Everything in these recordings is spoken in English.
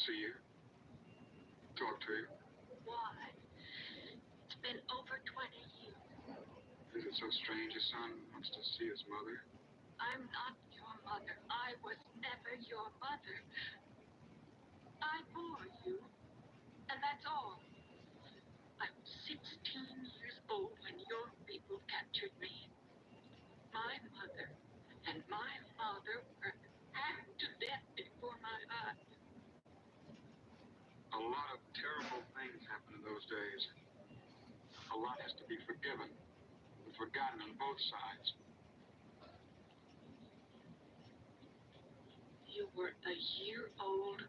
see you. Talk to you. Why? It's been over 20 years. Is it so strange your son wants to see his mother? I'm not your mother. I was never your mother. I bore you, and that's all. I was 16 years old when your people captured me. My mother and my father were hacked to death before my eyes. A lot of terrible things happened in those days. A lot has to be forgiven and forgotten on both sides. You were a year old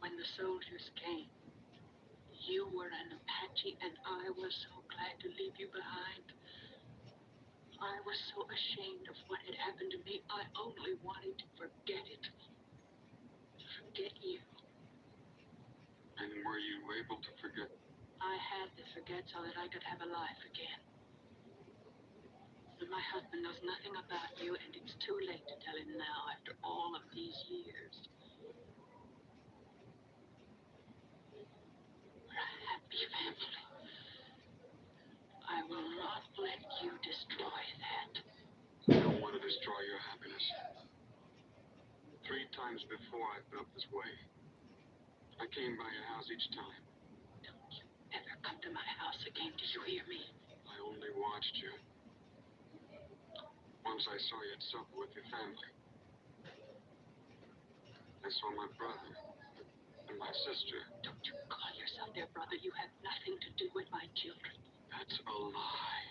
when the soldiers came. You were an Apache, and I was so glad to leave you behind. I was so ashamed of what had happened to me. I only wanted to forget it. Forget you. And were you able to forget? I had to forget so that I could have a life again. But my husband knows nothing about you, and it's too late to tell him now after all of these years. We're a happy family. I will not let you destroy that. I don't want to destroy your happiness. 3 times before I felt this way. I came by your house each time. Don't you ever come to my house again, do you hear me? I only watched you. Once I saw you at supper with your family. I saw my brother and my sister. Don't you call yourself their brother. You have nothing to do with my children. That's a lie.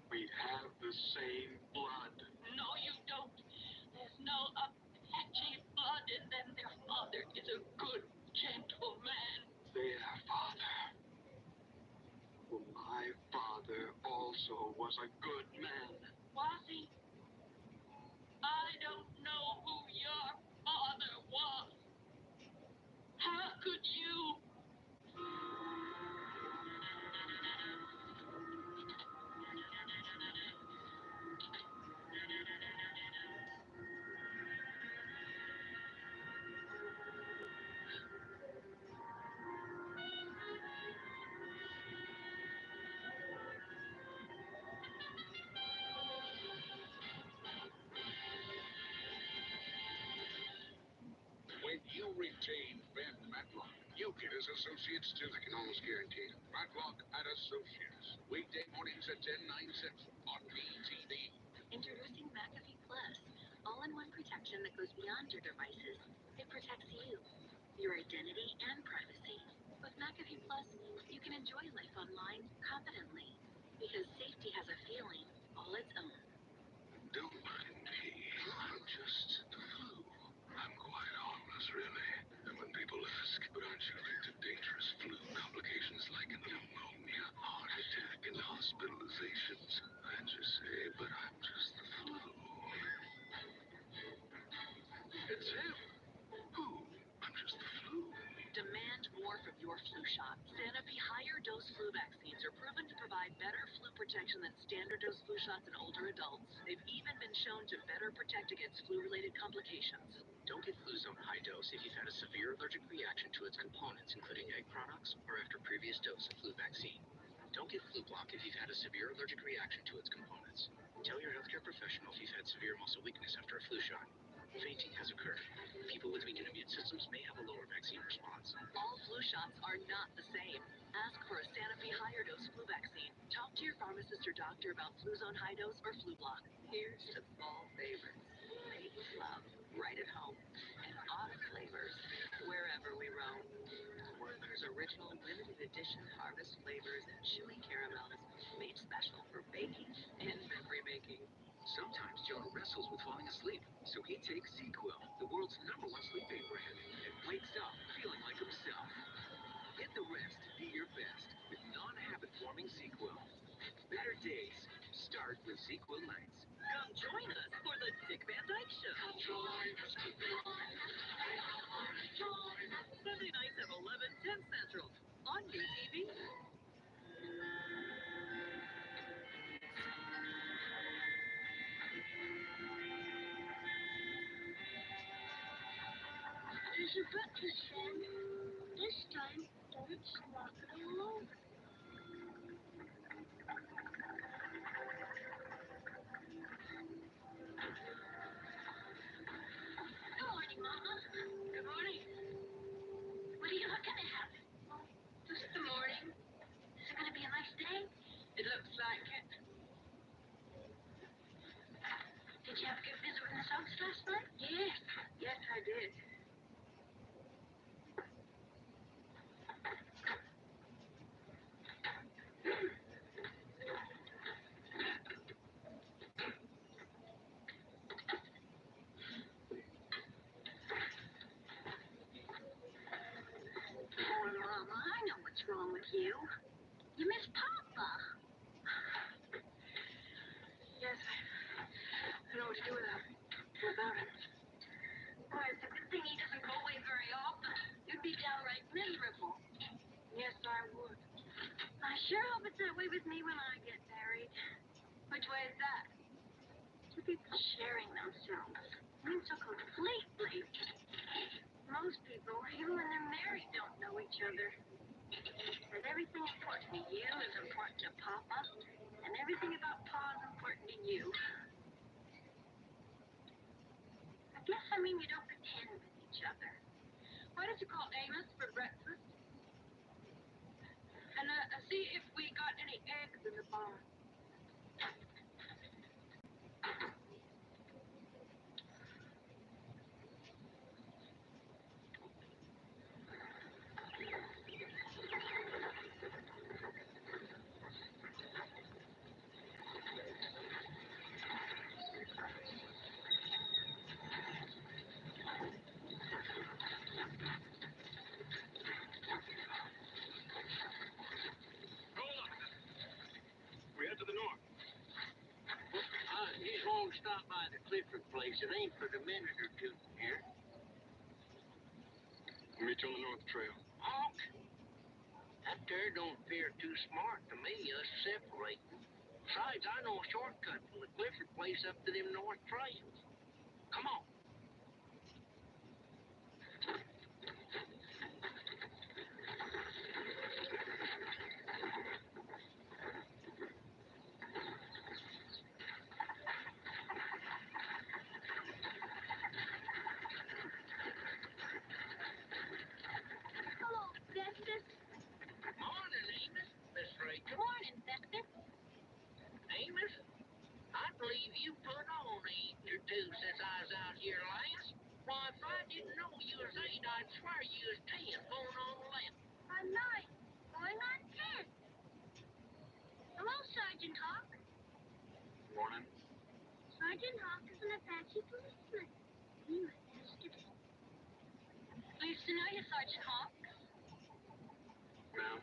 We have the same blood. No, you don't. There's no Apache blood in them. Their father is a good, gentle man. Their father. Well, my father also was a good man. Was he? I don't know who your father was. How could you? When you retain Ben Matlock, you get his associates too. I can almost guarantee it. Matlock and Associates. Weekday mornings at 10, 9 Central on PTV. Introducing McAfee Plus, all-in-one protection that goes beyond your devices. It protects you, your identity, and privacy. With McAfee Plus, you can enjoy life online confidently, because safety has a feeling all its own. Don't mind me. I'm just the flu. I'm quite harmless, really. And when people ask, but aren't you linked to dangerous flu complications like pneumonia, heart attack, and hospitalizations, I just say, but I'm just the flu. It's him. Who? I'm just the flu. Demand more from your flu shot. Sanofi higher dose flu vaccines are proven to provide better flu protection than standard dose flu shots in older adults. They've even been shown to better protect against flu-related complications. Don't get Fluzone High Dose if you've had a severe allergic reaction to its components, including egg products, or after previous dose of flu vaccine. Don't get Flu Block if you've had a severe allergic reaction to its components. Tell your healthcare professional if you've had severe muscle weakness after a flu shot. Fainting has occurred. People with weakened immune systems may have a lower vaccine response. All flu shots are not the same. Ask for a Sanofi higher dose flu vaccine. Talk to your pharmacist or doctor about Fluzone High Dose or Flu Block. Here's to fall favorites. Make love right at home. And autumn flavors wherever we roam. Werther's original limited edition harvest flavors and chewy caramels made special for baking and memory making. Sometimes Jonah wrestles with falling asleep, so he takes ZzzQuil, the world's #1 sleep aid brand, and wakes up feeling like himself. Get the rest to be your best with non-habit-forming ZzzQuil. Better days start with ZzzQuil Nights. Come join us for the Dick Van Dyke Show. Sunday nights at 11, 10 Central on UTV. Here's your breakfast, Sam. This time, don't slop it all over. Good morning, Mama. Good morning. What are you looking at? Just the morning. Is it going to be a nice day? It looks like it. Did you have a good visit with Miss Oaks last night? Yes. Yes, I did. Poor Mama, I know what's wrong with you. You miss Papa. Yes, I know what to do without him. Boy, it's a good thing he doesn't go away very often. You'd be downright miserable. Yes, I would. I sure hope it's that way with me when I get married. Which way is that? Two people sharing themselves. I mean, so completely. Most people, even when they're married, don't know each other. And everything important to you is important to Papa, and everything about Pa is important to you. I guess I mean you don't pretend with each other. Why don't you call Amos for breakfast? And see if we got any eggs in the barn. We head to the north. Just won't stop by the Clifford place. It ain't for a minute or two from here. We'll meet you on the north trail. Hawk, that there don't appear too smart to me, us separating. Besides, I know a shortcut from the Clifford place up to them north trails. Come on. Hello, Festus. Morning, Amos. Miss Rachel. Morning, Festus. Amos, I believe you put on an inch or two since I was out here last. Why, if I didn't know you was 8, I'd swear you was 10, going on 11. I'm 9, going on 10. Hello, Sergeant Hawk. Morning. Sergeant Hawk is an Apache policeman. Amos Festus. Pleased to know you, Sergeant Hawk. Ma'am.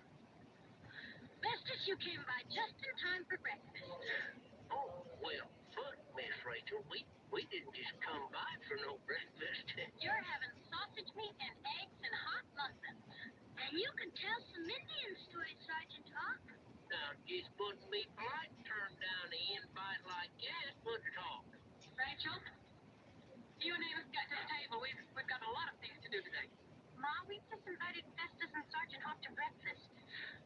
Festus, you came by just in time for breakfast. Oh, well, but, Miss Rachel, we didn't just come by for no breakfast. You're having sausage meat and eggs and hot muffins. And you can tell some Indian stories, Sergeant Hawk. Now, just wouldn't be polite to turn down an invite like that, would it, Hawk? Rachel, you and Amos got to the table. We've got a lot of things to do today. Ma, we've just invited Festus and Sergeant Hawk to breakfast.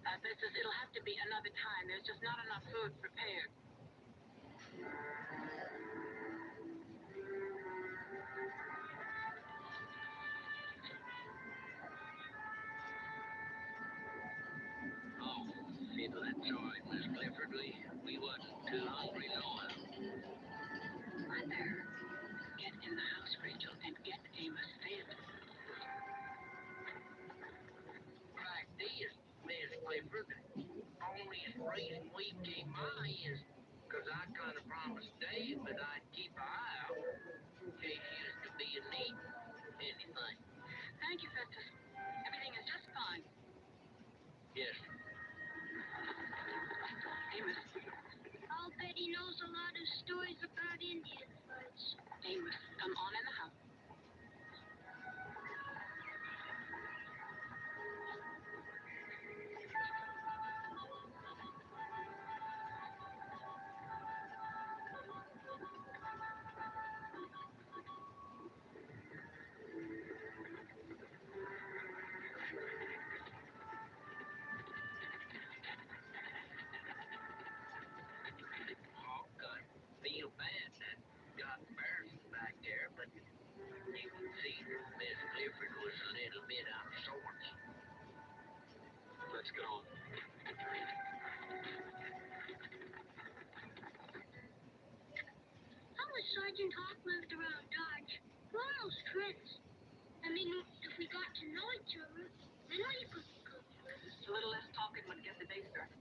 Festus, it'll have to be another time. There's just not enough food prepared. Oh, if that's all right, Miss Clifford, we wasn't too hungry, no. I better get in the house, Rachel, and get Amos fed. Like this, Miss Clifford, only reason we came by is because I kind of promised Dave that I'd keep an eye out in case you was to be in need anything. Thank you, Festus. Everything is just fine. Yes. Amos. I'll bet he knows a lot of stories about Indian fights. Amos, come on in the house. any mid-honor swords. Let's get on. How was Sergeant Hawk lived around Dodge? We're almost friends. I mean, if we got to know each other, then we could become friends. A little less talking when get the day started.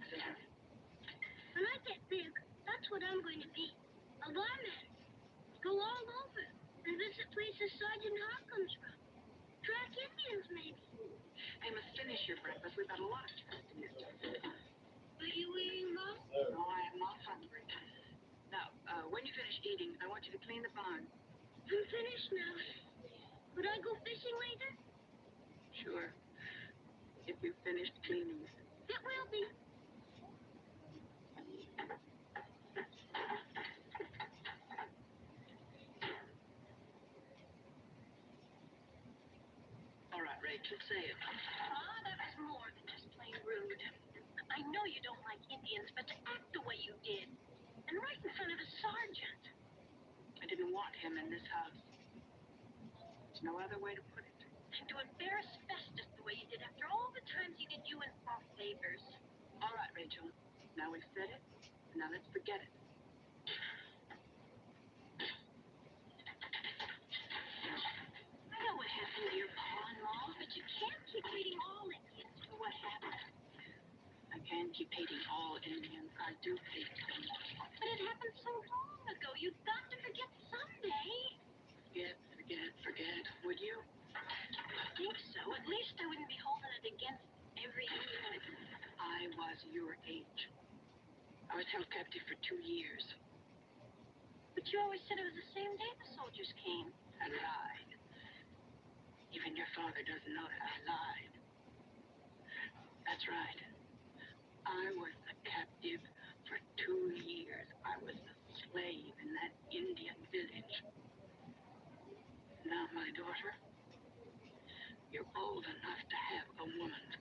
When I get big, that's what I'm going to be. A barman. Go all over and visit places Sergeant Hawk comes from. Track Indians, maybe. I must finish your breakfast. We've got a lot of chores to do. Are you eating, Mom? No, I am not hungry. Now, when you finish eating, I want you to clean the barn. I'm finished now. Would I go fishing later? Sure. If you've finished cleaning. It will be. All right, Rachel, say it. That was more than just plain rude. I know you don't like Indians, but to act the way you did, and right in front of a sergeant. I didn't want him in this house. There's no other way to put it. And to embarrass Festus the way you did after all the times he did you in false favors. All right, Rachel. Now we've said it. Now let's forget it. I know what happened to your pa and Ma, but you can't keep hating all Indians for what happened. I can't keep hating all Indians. I do hate them. But it happened so long ago. You've got to forget someday. Forget. Would you? I think so. At least I wouldn't be holding it against every Indian. I was your age. I was held captive for 2 years. But you always said it was the same day the soldiers came. I lied. Even your father doesn't know that I lied. That's right. I was a captive for 2 years. I was a slave in that Indian village. Now, my daughter, you're old enough to have a woman's